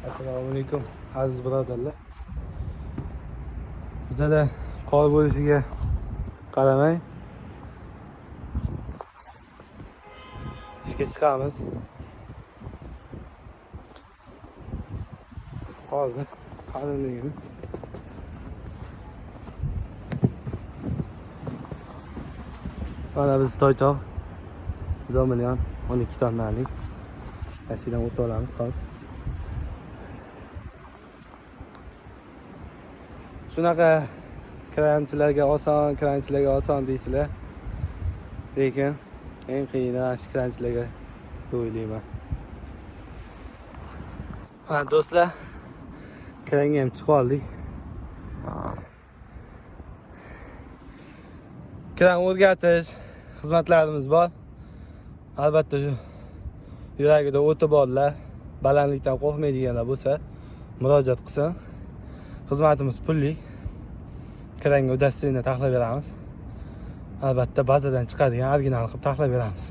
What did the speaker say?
Assalomu alaykum aziz birodarlar. Bizada qor bo'lishiga qaramay ishga chiqamiz. Qorni qalinligini mana biz Toychoq Zomilyon 12 tonnalik mashinadan o'tib olamiz hozir. Shunaqa kranchilarga oson deysizlar. Lekin eng qiyini shu kranchilarga deb o'ylayman. Ha do'stlar, kranga ham chiqib oldik. Kran o'rgatish xizmatlarimiz bor. Albatta shu yuragida o'ti borlar, balandlikdan qo'rqmaydiganlar bo'lsa murojaat qilsin. Xizmatimiz pulli. Kranga udastrini taxlab beramiz. Albatta bazadan chiqadigan original qilib taxlab beramiz.